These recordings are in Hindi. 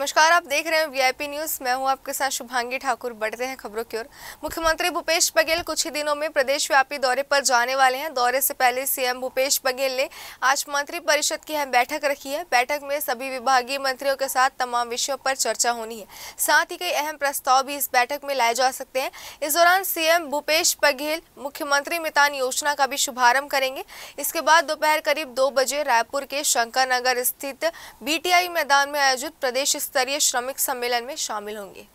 नमस्कार, आप देख रहे हैं वीआईपी न्यूज। मैं हूं आपके साथ शुभांगी ठाकुर। बढ़ते हैं खबरों की ओर। मुख्यमंत्री भूपेश बघेल कुछ ही दिनों में प्रदेश व्यापी दौरे पर जाने वाले हैं। दौरे से पहले सीएम भूपेश बघेल ने आज मंत्री परिषद की अहम बैठक रखी है। बैठक में सभी विभागीय मंत्रियों के साथ तमाम विषयों पर चर्चा होनी है। साथ ही कई अहम प्रस्ताव भी इस बैठक में लाए जा सकते हैं। इस दौरान सीएम भूपेश बघेल मुख्यमंत्री मितान योजना का भी शुभारंभ करेंगे। इसके बाद दोपहर करीब 2 बजे रायपुर के शंकर नगर स्थित बीटीआई मैदान में आयोजित प्रदेश स्तरीय श्रमिक सम्मेलन में शामिल होंगे।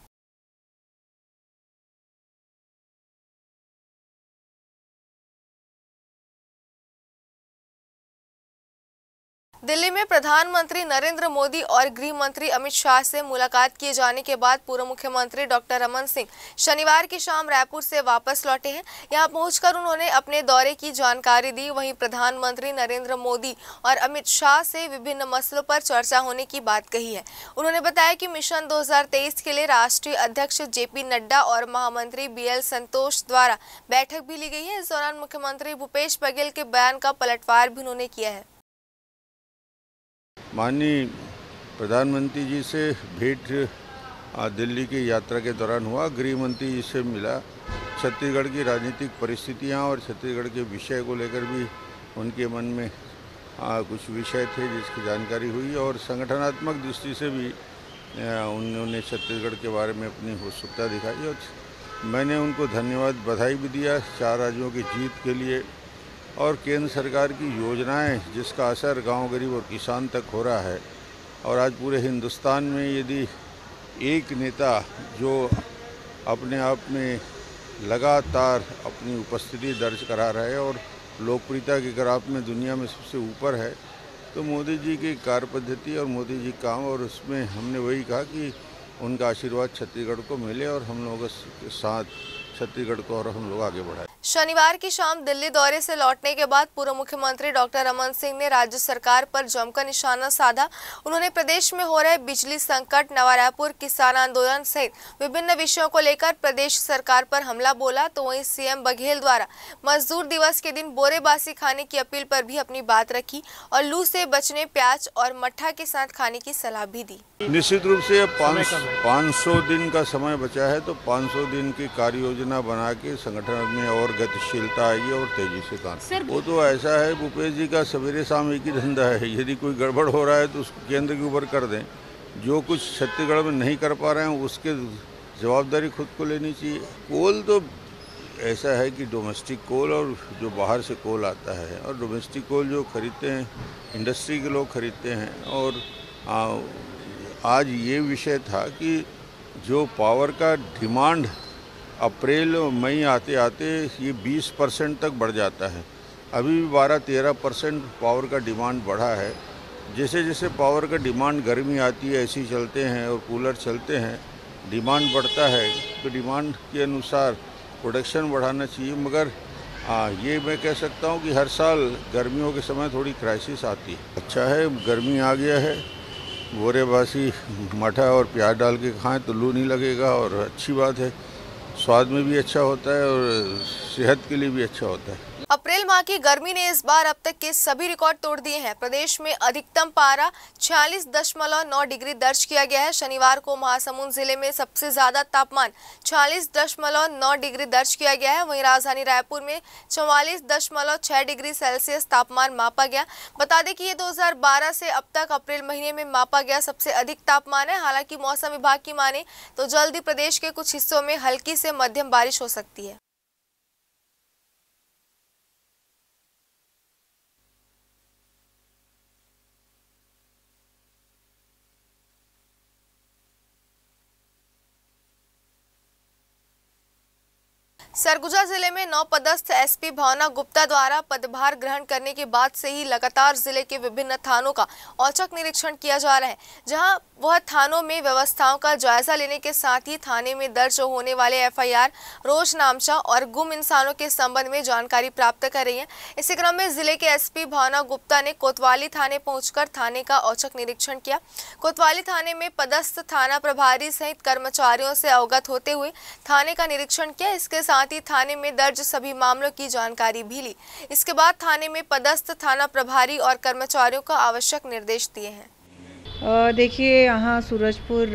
दिल्ली में प्रधानमंत्री नरेंद्र मोदी और गृह मंत्री अमित शाह से मुलाकात किए जाने के बाद पूर्व मुख्यमंत्री डॉक्टर रमन सिंह शनिवार की शाम रायपुर से वापस लौटे हैं। यहां पहुंचकर उन्होंने अपने दौरे की जानकारी दी। वहीं प्रधानमंत्री नरेंद्र मोदी और अमित शाह से विभिन्न मसलों पर चर्चा होने की बात कही है। उन्होंने बताया कि मिशन 2023 के लिए राष्ट्रीय अध्यक्ष जेपी नड्डा और महामंत्री बीएल संतोष द्वारा बैठक भी ली गई है। इस दौरान मुख्यमंत्री भूपेश बघेल के बयान का पलटवार भी उन्होंने किया है। माननीय प्रधानमंत्री जी से भेंट दिल्ली की यात्रा के दौरान हुआ। गृह मंत्री जी से मिला। छत्तीसगढ़ की राजनीतिक परिस्थितियां और छत्तीसगढ़ के विषय को लेकर भी उनके मन में कुछ विषय थे जिसकी जानकारी हुई और संगठनात्मक दृष्टि से भी उन्होंने छत्तीसगढ़ के बारे में अपनी उत्सुकता दिखाई और मैंने उनको धन्यवाद बधाई भी दिया 4 राज्यों की जीत के लिए और केंद्र सरकार की योजनाएं जिसका असर गांव गरीब और किसान तक हो रहा है। और आज पूरे हिंदुस्तान में यदि एक नेता जो अपने आप में लगातार अपनी उपस्थिति दर्ज करा रहा है और लोकप्रियता के ग्राफ में दुनिया में सबसे ऊपर है तो मोदी जी की कार्यपद्धति और मोदी जी काम, और उसमें हमने वही कहा कि उनका आशीर्वाद छत्तीसगढ़ को मिले और हम लोगों के साथ छत्तीसगढ़ को और हम लोग आगे बढ़ाएं। शनिवार की शाम दिल्ली दौरे से लौटने के बाद पूर्व मुख्यमंत्री डॉक्टर रमन सिंह ने राज्य सरकार पर जमकर निशाना साधा। उन्होंने प्रदेश में हो रहे बिजली संकट, नवा रायपुर किसान आंदोलन सहित विभिन्न विषयों को लेकर प्रदेश सरकार पर हमला बोला। तो वहीं सीएम बघेल द्वारा मजदूर दिवस के दिन बोरेबासी खाने की अपील पर भी अपनी बात रखी और लू से बचने प्याज और मट्ठा के साथ खाने की सलाह भी दी। निश्चित रूप से 500 दिन का समय बचा है तो 500 दिन की कार्य योजना बना के संगठन में और गतिशीलता आएगी और तेजी से काम। वो तो ऐसा है, भूपेश जी का सवेरे शाम एक ही धंधा है। यदि कोई गड़बड़ हो रहा है तो उसको केंद्र के ऊपर कर दें। जो कुछ छत्तीसगढ़ में नहीं कर पा रहे हैं उसके जवाबदारी खुद को लेनी चाहिए। कोल तो ऐसा है कि डोमेस्टिक कोल और जो बाहर से कोल आता है, और डोमेस्टिक कोल जो खरीदते हैं इंडस्ट्री के लोग खरीदते हैं। और आज ये विषय था कि जो पावर का डिमांड अप्रैल मई आते आते ये 20% तक बढ़ जाता है। अभी भी 12-13% पावर का डिमांड बढ़ा है। जैसे जैसे पावर का डिमांड, गर्मी आती है ऐसी चलते हैं और कूलर चलते हैं, डिमांड बढ़ता है तो डिमांड के अनुसार प्रोडक्शन बढ़ाना चाहिए। मगर ये मैं कह सकता हूँ कि हर साल गर्मियों के समय थोड़ी क्राइसिस आती है। अच्छा है, गर्मी आ गया है, बोरेबासी मठा और प्याज डाल के खाएं तो लू नहीं लगेगा और अच्छी बात है। स्वाद में भी अच्छा होता है और सेहत के लिए भी अच्छा होता है। अप्रैल माह की गर्मी ने इस बार अब तक के सभी रिकॉर्ड तोड़ दिए हैं। प्रदेश में अधिकतम पारा 46.9 डिग्री दर्ज किया गया है। शनिवार को महासमुंद जिले में सबसे ज्यादा तापमान 46.9 डिग्री दर्ज किया गया है। वहीं राजधानी रायपुर में 44.6 डिग्री सेल्सियस तापमान मापा गया। बता दें कि ये 2012 से अब तक अप्रैल महीने में मापा गया सबसे अधिक तापमान है। हालांकि मौसम विभाग की माने तो जल्द ही प्रदेश के कुछ हिस्सों में हल्की से मध्यम बारिश हो सकती है। सरगुजा जिले में नवपदस्थ एसपी भावना गुप्ता द्वारा पदभार ग्रहण करने के बाद से ही लगातार जिले के विभिन्न थानों का औचक निरीक्षण किया जा रहा है, जहां वह थानों में व्यवस्थाओं का जायजा लेने के साथ ही थाने में दर्ज होने वाले एफआईआर, रोज नामचा और गुम इंसानों के संबंध में जानकारी प्राप्त कर रही है। इसी क्रम में जिले के एसपी भावना गुप्ता ने कोतवाली थाने पहुंचकर थाने का औचक निरीक्षण किया। कोतवाली थाने में पदस्थ थाना प्रभारी सहित कर्मचारियों से अवगत होते हुए थाने का निरीक्षण किया। इसके साथ ही थाने में दर्ज सभी मामलों की जानकारी भी ली। इसके बाद थाने में पदस्थ थाना प्रभारी और कर्मचारियों को आवश्यक निर्देश दिए हैं। देखिए, यहाँ सूरजपुर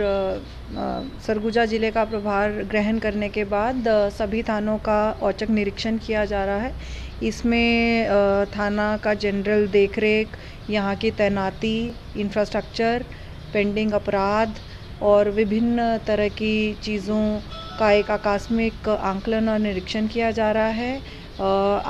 सरगुजा ज़िले का प्रभार ग्रहण करने के बाद सभी थानों का औचक निरीक्षण किया जा रहा है। इसमें थाना का जनरल देखरेख, यहाँ की तैनाती, इंफ्रास्ट्रक्चर, पेंडिंग अपराध और विभिन्न तरह की चीज़ों का एक आकस्मिक आंकलन और निरीक्षण किया जा रहा है।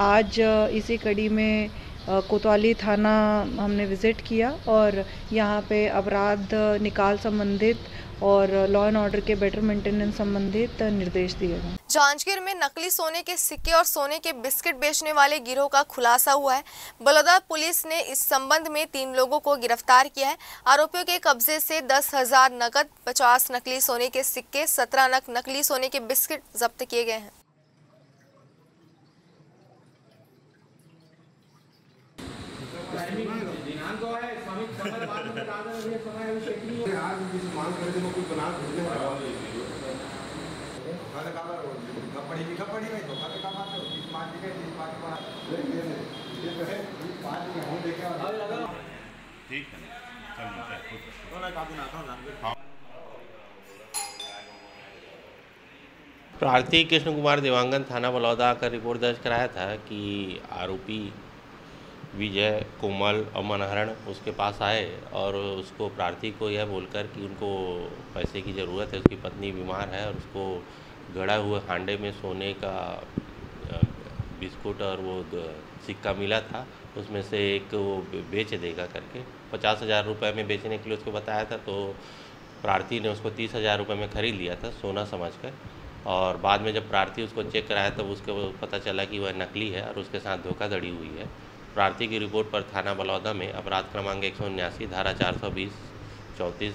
आज इसी कड़ी में कोतवाली थाना हमने विज़िट किया और यहाँ पे अपराध निकाल संबंधित और लॉ एंड ऑर्डर के बेटर मेंटेनेंस संबंधित निर्देश दिए गए। जांजगीर में नकली सोने के सिक्के और सोने के बिस्किट बेचने वाले गिरोह का खुलासा हुआ है। बलौदा पुलिस ने इस संबंध में 3 लोगों को गिरफ्तार किया है। आरोपियों के कब्जे से 10,000 नकद, 50 नकली सोने के सिक्के, 17 नग नकली सोने के बिस्किट जब्त किए गए हैं। प्रार्थी कृष्ण कुमार देवांगन थाना बलौदा का रिपोर्ट दर्ज कराया था कि आरोपी विजय, कोमल और मनहरण उसके पास आए और उसको प्रार्थी को यह बोलकर कि उनको पैसे की ज़रूरत है, उसकी पत्नी बीमार है और उसको गड़ा हुए हांडे में सोने का बिस्कुट और वो सिक्का मिला था, उसमें से एक वो बेच देगा करके 50,000 रुपये में बेचने के लिए उसको बताया था। तो प्रार्थी ने उसको 30,000 रुपये में ख़रीद लिया था सोना समझकर, और बाद में जब प्रार्थी उसको चेक कराया तब उसको पता चला कि वह नकली है और उसके साथ धोखाधड़ी हुई है। प्रार्थी की रिपोर्ट पर थाना बलौदा में अपराध क्रमांक 179 धारा 420-34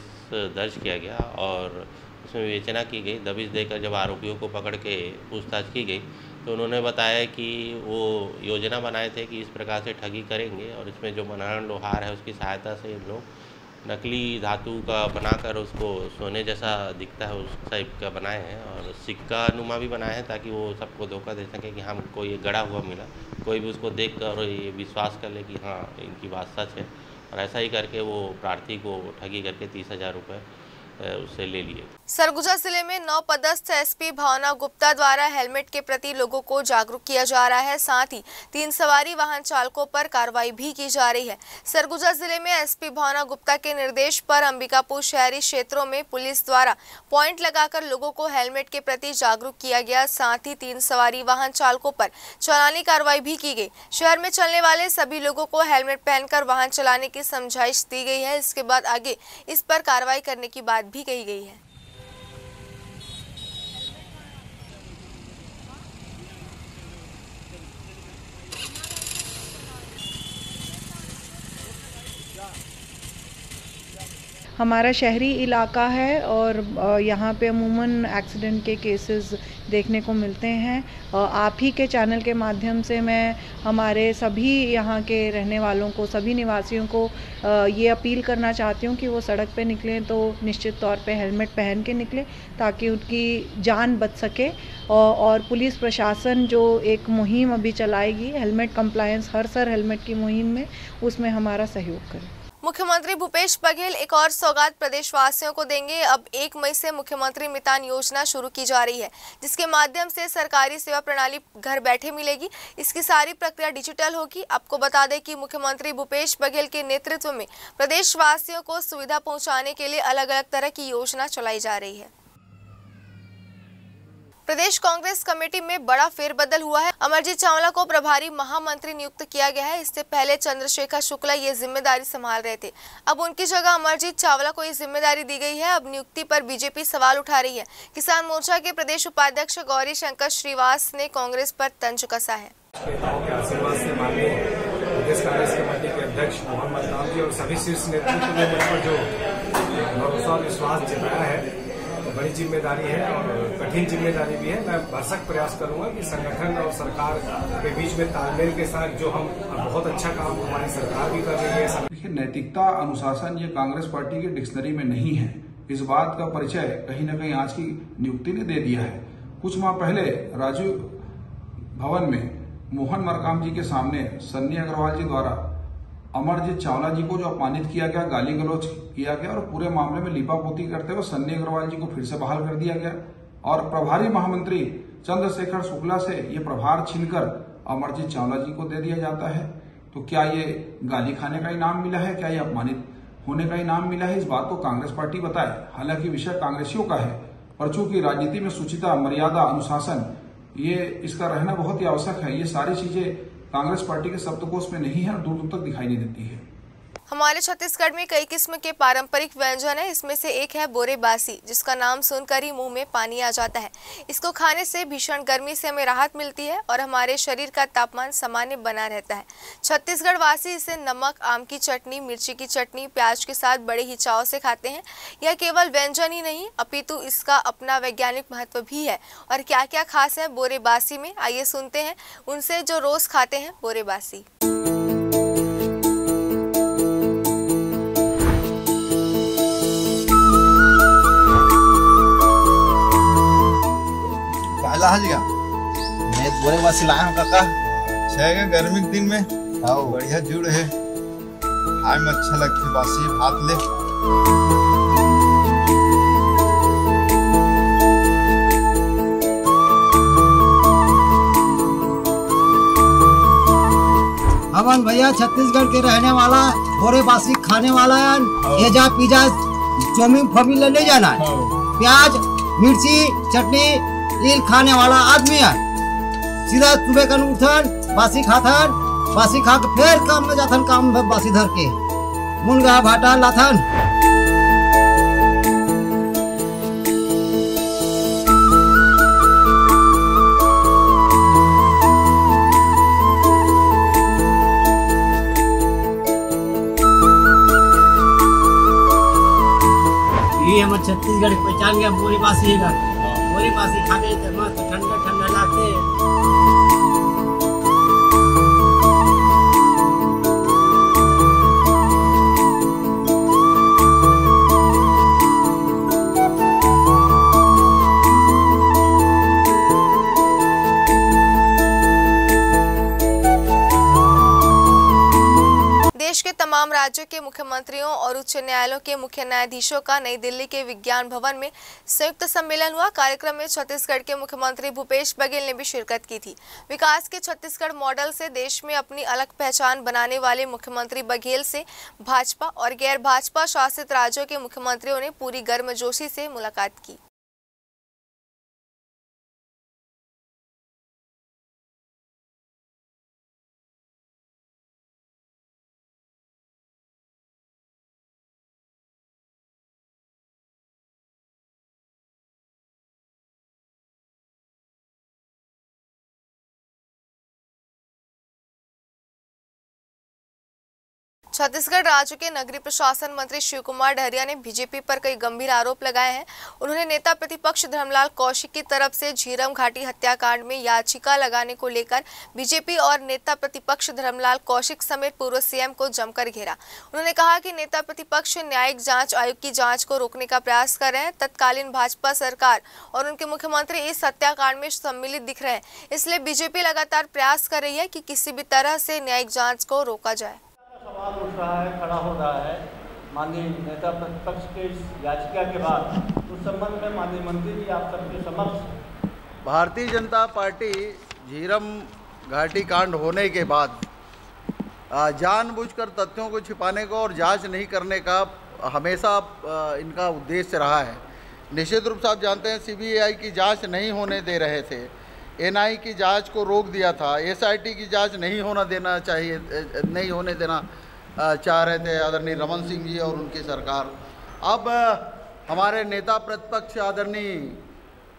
दर्ज किया गया और उसमें विवेचना की गई। दबिश देकर जब आरोपियों को पकड़ के पूछताछ की गई तो उन्होंने बताया कि वो योजना बनाए थे कि इस प्रकार से ठगी करेंगे और इसमें जो मनहरण लोहार है उसकी सहायता से इन लोग नकली धातु का बनाकर उसको सोने जैसा दिखता है उस टाइप का बनाए हैं और सिक्का नुमा भी बनाए हैं ताकि वो सबको धोखा दे सके कि हमको ये गड़ा हुआ मिला, कोई भी उसको देख कर ये विश्वास कर ले कि हाँ इनकी बात सच है। और ऐसा ही करके वो प्रार्थी को ठगी करके 30,000 रुपये उससे ले लिए। सरगुजा जिले में नवपदस्थ एसपी भावना गुप्ता द्वारा हेलमेट के प्रति लोगों को जागरूक किया जा रहा है। साथ ही 3 सवारी वाहन चालकों पर कार्रवाई भी की जा रही है। सरगुजा जिले में एसपी भावना गुप्ता के निर्देश पर अंबिकापुर शहरी क्षेत्रों में पुलिस द्वारा पॉइंट लगाकर लोगों को हेलमेट के प्रति जागरूक किया गया। साथ ही 3 सवारी वाहन चालकों पर चालानी कार्रवाई भी की गई। शहर में चलने वाले सभी लोगों को हेलमेट पहनकर वाहन चलाने की समझाइश दी गई है। इसके बाद आगे इस पर कार्रवाई करने की बात भी कही गई है। हमारा शहरी इलाका है और यहाँ पे अमूमन एक्सीडेंट के केसेस देखने को मिलते हैं। आप ही के चैनल के माध्यम से मैं हमारे सभी यहाँ के रहने वालों को, सभी निवासियों को ये अपील करना चाहती हूँ कि वो सड़क पे निकलें तो निश्चित तौर पे हेलमेट पहन के निकलें ताकि उनकी जान बच सके। और पुलिस प्रशासन जो एक मुहिम अभी चलाएगी हेलमेट कंप्लायंस हर सर हेलमेट की मुहिम में, उसमें हमारा सहयोग करें। मुख्यमंत्री भूपेश बघेल एक और सौगात प्रदेशवासियों को देंगे। अब 1 मई से मुख्यमंत्री मितान योजना शुरू की जा रही है, जिसके माध्यम से सरकारी सेवा प्रणाली घर बैठे मिलेगी। इसकी सारी प्रक्रिया डिजिटल होगी। आपको बता दें कि मुख्यमंत्री भूपेश बघेल के नेतृत्व में प्रदेशवासियों को सुविधा पहुंचाने के लिए अलग अलग तरह की योजना चलाई जा रही है। प्रदेश कांग्रेस कमेटी में बड़ा फेरबदल हुआ है। अमरजीत चावला को प्रभारी महामंत्री नियुक्त किया गया है। इससे पहले चंद्रशेखर शुक्ला ये जिम्मेदारी संभाल रहे थे। अब उनकी जगह अमरजीत चावला को ये जिम्मेदारी दी गई है। अब नियुक्ति पर बीजेपी सवाल उठा रही है। किसान मोर्चा के प्रदेश उपाध्यक्ष गौरी शंकर श्रीवास ने कांग्रेस पर तंज कसा है। प्रदेश कांग्रेस कमेटी के अध्यक्ष मोहन मरकाम जी और सभी शीर्ष नेतृत्व ने मुझ पर जो भरोसा और विश्वास जताया है, बड़ी जिम्मेदारी है और कठिन जिम्मेदारी भी है। मैं भरसक प्रयास करूंगा कि संगठन और सरकार के बीच में तालमेल के साथ जो हम बहुत अच्छा काम हमारी सरकार भी कर रही है। देखिए, नैतिकता, अनुशासन ये कांग्रेस पार्टी की डिक्शनरी में नहीं है। इस बात का परिचय कहीं न कहीं आज की नियुक्ति ने दे दिया है। कुछ माह पहले राजीव भवन में मोहन मरकाम जी के सामने सन्नी अग्रवाल जी द्वारा अमरजीत चावला जी को जो अपमानित किया गया, गाली गलौज किया गया और पूरे मामले में लीपापोती करते हुए सन्नी अग्रवाल जी को फिर से बहाल कर दिया गया और प्रभारी महामंत्री चंद्रशेखर शुक्ला से ये प्रभार छीनकर अमरजीत चावला जी को दे दिया जाता है। तो क्या ये गाली खाने का इनाम मिला है, क्या ये अपमानित होने का इनाम मिला है, इस बात को कांग्रेस पार्टी बताए। हालांकि विषय कांग्रेसियों का है, पर चूंकि राजनीति में शुचिता, मर्यादा, अनुशासन ये इसका रहना बहुत ही आवश्यक है। ये सारी चीजें कांग्रेस पार्टी के शब्दकोश में नहीं है और दूर दूर तक दिखाई नहीं देती है। हमारे छत्तीसगढ़ में कई किस्म के पारंपरिक व्यंजन है। इसमें से एक है बोरेबासी, जिसका नाम सुनकर ही मुंह में पानी आ जाता है। इसको खाने से भीषण गर्मी से हमें राहत मिलती है और हमारे शरीर का तापमान सामान्य बना रहता है। छत्तीसगढ़ वासी इसे नमक, आम की चटनी, मिर्ची की चटनी, प्याज के साथ बड़े ही चाव से खाते हैं। यह केवल व्यंजन ही नहीं अपितु इसका अपना वैज्ञानिक महत्व भी है। और क्या क्या खास है बोरेबासी में, आइए सुनते हैं उनसे जो रोज खाते हैं बोरेबासी। मैं बोरेबासी लाया हूँ काका। अच्छा गर्मी के दिन में बढ़िया जुड़ है, खाए में अच्छा लगता, बासी भात ले। अमन भैया छत्तीसगढ़ के रहने वाला, बोरेबासी खाने वाला है। ये जा पिज्जा चाउमीन फमी ले जाना है, प्याज मिर्ची चटनी ईल खाने वाला आदमी है। सीधा सुबह का उठन बासी खाथन, बासी खा के फिर काम में जाथन, काम में बासी धर के मुनगा भाटा लाथन। ये हमारे छत्तीसगढ़ पहचान गया बोरेबासी का। बोरेबासी खा के मस्त ठंडा ठंडा लाते। देश के तमाम राज्यों के मुख्यमंत्रियों और उच्च न्यायालयों के मुख्य न्यायाधीशों का नई दिल्ली के विज्ञान भवन में संयुक्त सम्मेलन हुआ। कार्यक्रम में छत्तीसगढ़ के मुख्यमंत्री भूपेश बघेल ने भी शिरकत की थी। विकास के छत्तीसगढ़ मॉडल से देश में अपनी अलग पहचान बनाने वाले मुख्यमंत्री बघेल से भाजपा और गैर भाजपा शासित राज्यों के मुख्यमंत्रियों ने पूरी गर्मजोशी से मुलाकात की। छत्तीसगढ़ राज्य के नगरीय प्रशासन मंत्री शिव कुमार डहरिया ने बीजेपी पर कई गंभीर आरोप लगाए हैं। उन्होंने नेता प्रतिपक्ष धर्मलाल कौशिक की तरफ से झीरम घाटी हत्याकांड में याचिका लगाने को लेकर बीजेपी और नेता प्रतिपक्ष धर्मलाल कौशिक समेत पूर्व सीएम को जमकर घेरा। उन्होंने कहा कि नेता प्रतिपक्ष न्यायिक जांच आयोग की जांच को रोकने का प्रयास कर रहे हैं। तत्कालीन भाजपा सरकार और उनके मुख्यमंत्री इस हत्याकांड में सम्मिलित दिख रहे हैं, इसलिए बीजेपी लगातार प्रयास कर रही है कि किसी भी तरह से न्यायिक जांच को रोका जाए। सवाल उठ रहा है, खड़ा हो रहा है माननीय नेता प्रतिपक्ष के इस याचिका के बाद। उस संबंध में माननीय मंत्री जी आप सबके समक्ष, भारतीय जनता पार्टी झीरम घाटी कांड होने के बाद जानबूझकर तथ्यों को छिपाने को और जांच नहीं करने का हमेशा इनका उद्देश्य रहा है। निश्चित रूप से आप जानते हैं सीबीआई की जांच नहीं होने दे रहे थे, एनआई की जांच को रोक दिया था, एसआईटी की जांच नहीं होने देना चाह रहे थे आदरणीय रमन सिंह जी और उनकी सरकार। अब हमारे नेता प्रतिपक्ष आदरणीय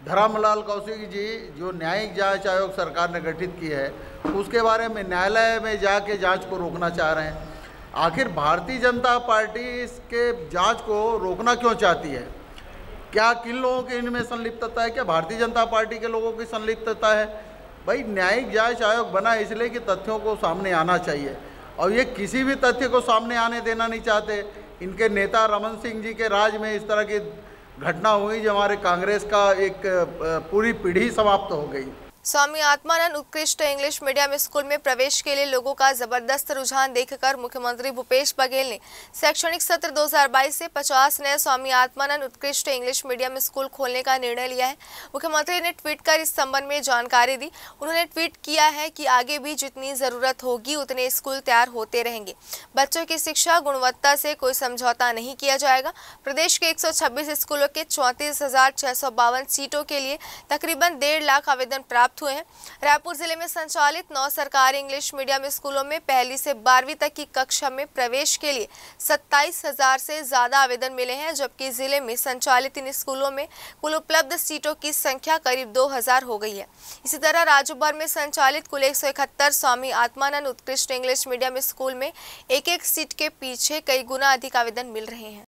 धर्मलाल कौशिक जी जो न्यायिक जांच आयोग सरकार ने गठित की है, उसके बारे में न्यायालय में जाके जांच को रोकना चाह रहे हैं। आखिर भारतीय जनता पार्टी इसके जांच को रोकना क्यों चाहती है? क्या किन लोगों की इनमें संलिप्तता है? क्या भारतीय जनता पार्टी के लोगों की संलिप्तता है? भाई न्यायिक जांच आयोग बना इसलिए कि तथ्यों को सामने आना चाहिए, और ये किसी भी तथ्य को सामने आने देना नहीं चाहते। इनके नेता रमन सिंह जी के राज में इस तरह की घटना हुई जो हमारे कांग्रेस का एक पूरी पीढ़ी समाप्त हो गई। स्वामी आत्मानंद उत्कृष्ट इंग्लिश मीडियम स्कूल में प्रवेश के लिए लोगों का जबरदस्त रुझान देखकर मुख्यमंत्री भूपेश बघेल ने शैक्षणिक सत्र 2022 से 50 नए स्वामी आत्मानंद उत्कृष्ट इंग्लिश मीडियम स्कूल खोलने का निर्णय लिया है। मुख्यमंत्री ने ट्वीट कर इस संबंध में जानकारी दी। उन्होंने ट्वीट किया है कि आगे भी जितनी जरूरत होगी उतने स्कूल तैयार होते रहेंगे। बच्चों की शिक्षा गुणवत्ता से कोई समझौता नहीं किया जाएगा। प्रदेश के 126 स्कूलों के 34,652 सीटों के लिए तकरीबन 1.5 लाख आवेदन प्राप्त हुए हैं। रायपुर जिले में संचालित 9 सरकारी इंग्लिश मीडियम स्कूलों में पहली से 12वीं तक की कक्षा में प्रवेश के लिए 27,000 से ज्यादा आवेदन मिले हैं, जबकि जिले में संचालित इन स्कूलों में कुल उपलब्ध सीटों की संख्या करीब 2,000 हो गई है। इसी तरह राज्य भर में संचालित कुल 171 स्वामी आत्मानंद उत्कृष्ट इंग्लिश मीडियम स्कूल में एक सीट के पीछे कई गुना अधिक आवेदन मिल रहे हैं।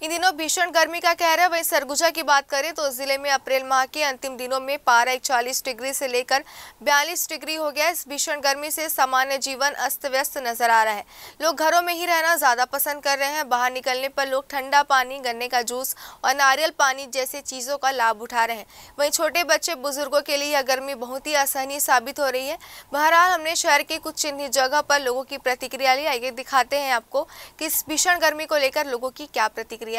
इन दिनों भीषण गर्मी का कहर है। वहीं सरगुजा की बात करें तो जिले में अप्रैल माह के अंतिम दिनों में पारा 41 डिग्री से लेकर 42 डिग्री हो गया। इस भीषण गर्मी से सामान्य जीवन अस्त व्यस्त नजर आ रहा है। लोग घरों में ही रहना ज्यादा पसंद कर रहे हैं। बाहर निकलने पर लोग ठंडा पानी, गन्ने का जूस और नारियल पानी जैसे चीजों का लाभ उठा रहे हैं। वहीं छोटे बच्चे, बुजुर्गों के लिए यह गर्मी बहुत ही असहनीय साबित हो रही है। बहरहाल हमने शहर के कुछ चिन्हित जगह पर लोगों की प्रतिक्रिया ली। आइए दिखाते हैं आपको कि इस भीषण गर्मी को लेकर लोगों की क्या प्रतिक्रिया है।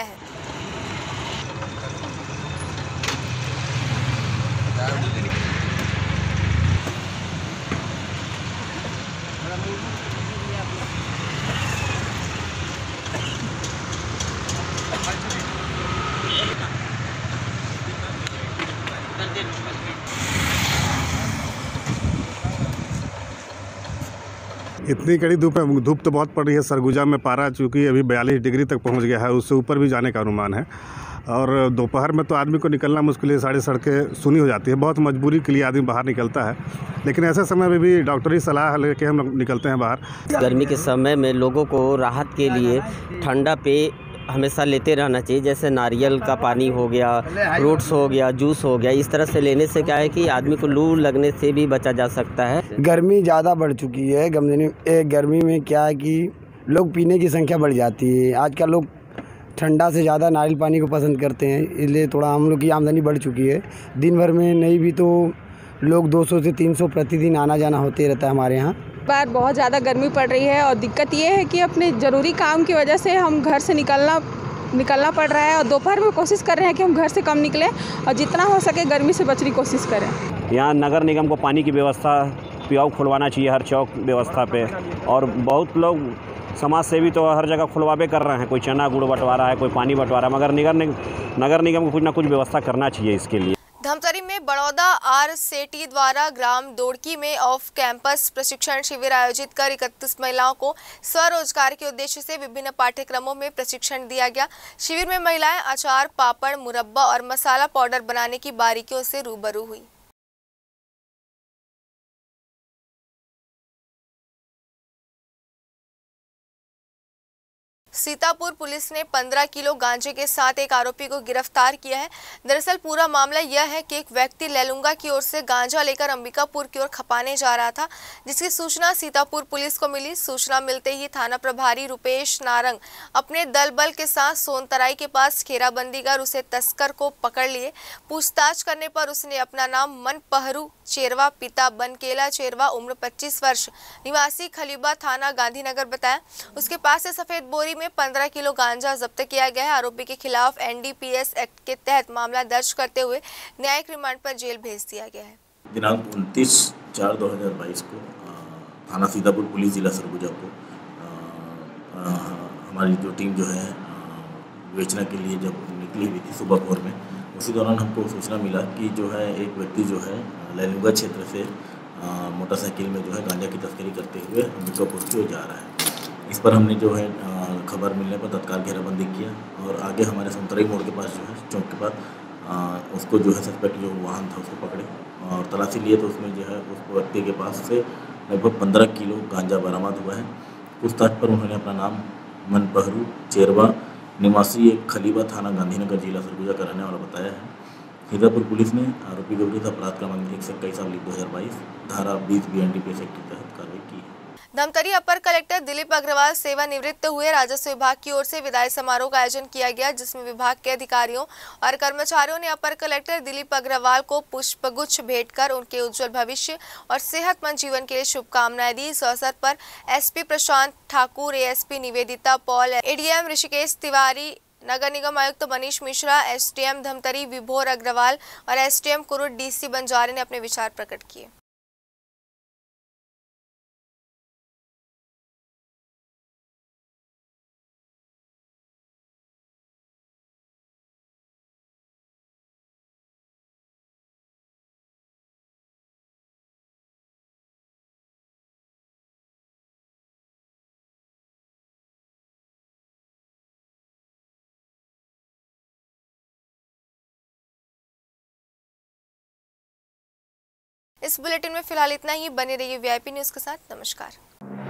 इतनी कड़ी धूप तो बहुत पड़ रही है। सरगुजा में पारा चूँकि अभी 42 डिग्री तक पहुंच गया है, उससे ऊपर भी जाने का अनुमान है। और दोपहर में तो आदमी को निकलना मुश्किल है, सारी सड़कें सूनी हो जाती है। बहुत मजबूरी के लिए आदमी बाहर निकलता है, लेकिन ऐसे समय में भी डॉक्टरी सलाह लेके हम निकलते हैं बाहर। गर्मी के समय में लोगों को राहत के लिए ठंडा पेय हमेशा लेते रहना चाहिए, जैसे नारियल का पानी हो गया, फ्रूट्स हो गया, जूस हो गया। इस तरह से लेने से क्या है कि आदमी को लू लगने से भी बचा जा सकता है। गर्मी ज़्यादा बढ़ चुकी है। गर्मी में क्या है कि लोग पीने की संख्या बढ़ जाती है। आजकल लोग ठंडा से ज़्यादा नारियल पानी को पसंद करते हैं, इसलिए थोड़ा हम लोग की आमदनी बढ़ चुकी है। दिन भर में नहीं भी तो लोग 200 से 300 प्रतिदिन आना जाना होते रहता है हमारे यहाँ। बार बहुत ज़्यादा गर्मी पड़ रही है और दिक्कत ये है कि अपने ज़रूरी काम की वजह से हम घर से निकलना पड़ रहा है और दोपहर में कोशिश कर रहे हैं कि हम घर से कम निकलें और जितना हो सके गर्मी से बचने की कोशिश करें। यहाँ नगर निगम को पानी की व्यवस्था पियाऊ खुलवाना चाहिए हर चौक व्यवस्था पे, और बहुत लोग समाज सेवी तो हर जगह खुलवावे कर रहे हैं। कोई चना गुड़ बंटवा रहा है, कोई पानी बंटवा रहा है, मगर नगर निगम को कुछ ना कुछ व्यवस्था करना चाहिए इसके लिए। धमतरी में बड़ौदा RCT द्वारा ग्राम दोड़की में ऑफ कैंपस प्रशिक्षण शिविर आयोजित कर 31 महिलाओं को स्वरोजगार के उद्देश्य से विभिन्न पाठ्यक्रमों में प्रशिक्षण दिया गया। शिविर में महिलाएं अचार, पापड़, मुरब्बा और मसाला पाउडर बनाने की बारीकियों से रूबरू हुई। सीतापुर पुलिस ने 15 किलो गांजे के साथ एक आरोपी को गिरफ्तार किया है। दरअसल पूरा मामला यह है कि एक व्यक्ति लेलुंगा की ओर से गांजा लेकर अंबिकापुर की ओर खपाने जा रहा था, जिसकी सूचना सीतापुर पुलिस को मिली। सूचना मिलते ही थाना प्रभारी रुपेश नारंग अपने दल बल के साथ सोनतराई के पास घेराबंदी कर उसे तस्कर को पकड़ लिए। पूछताछ करने पर उसने अपना नाम मनपहरू चेरवा, पिता बनकेला चेरवा, उम्र 25 वर्ष, निवासी खलीबा, थाना गांधीनगर बताया। उसके पास से सफेद बोरी में 15 किलो गांजा जब्त किया गया है। आरोपी के खिलाफ NDPS एक्ट के तहत मामला दर्ज करते हुए न्यायिक रिमांड पर जेल भेज दिया गया है। दिनांक 29/4/2022 को थाना सीतापुर पुलिस जिला सरगुजा को हमारी जो टीम जो है विवेचना के लिए जब निकली हुई थी सुबह भोर में, उसी दौरान हमको सूचना मिला कि जो है एक व्यक्ति जो है लेलुंगा क्षेत्र से मोटरसाइकिल में जो है गांजा की तस्करी करते हुए अंबिकापुर की ओर जा रहा है। इस पर हमने जो है खबर मिलने पर तत्काल घेराबंदी किया और आगे हमारे सोनतराई मोड़ के पास जो है चौक के पास उसको जो है सस्पेक्ट जो वाहन था उसको पकड़े और तलाशी लिए तो उसमें जो है उस व्यक्ति के पास से लगभग 15 किलो गांजा बरामद हुआ है। पूछताछ पर उन्होंने अपना नाम मनपहरू चेरवा निवासी एक खलीबा थाना गांधीनगर जिला सरगुजा का रहने वाला बताया है। सीतापुर पुलिस ने आरोपी के विरुद्ध अपराध क्रमांक 121/2022 धारा 20 BNDPS एक्ट के तहत कार्रवाई की है। धमतरी अपर कलेक्टर दिलीप अग्रवाल सेवानिवृत्त हुए। राजस्व विभाग की ओर से विदाई समारोह का आयोजन किया गया, जिसमें विभाग के अधिकारियों और कर्मचारियों ने अपर कलेक्टर दिलीप अग्रवाल को पुष्पगुच्छ भेंट कर उनके उज्जवल भविष्य और सेहतमंद जीवन के लिए शुभकामनाएं दी। इस अवसर पर SP Prashant Thakur, ASP Nivedita Paul, ADM Rishikesh Tiwari, नगर निगम आयुक्त मनीष मिश्रा, एसडीएम धमतरी विभोर अग्रवाल और एसडीएम कुरुट डीसी बंजारे ने अपने विचार प्रकट किए। इस बुलेटिन में फिलहाल इतना ही। बने रहिए वीआईपी न्यूज़ के साथ। नमस्कार।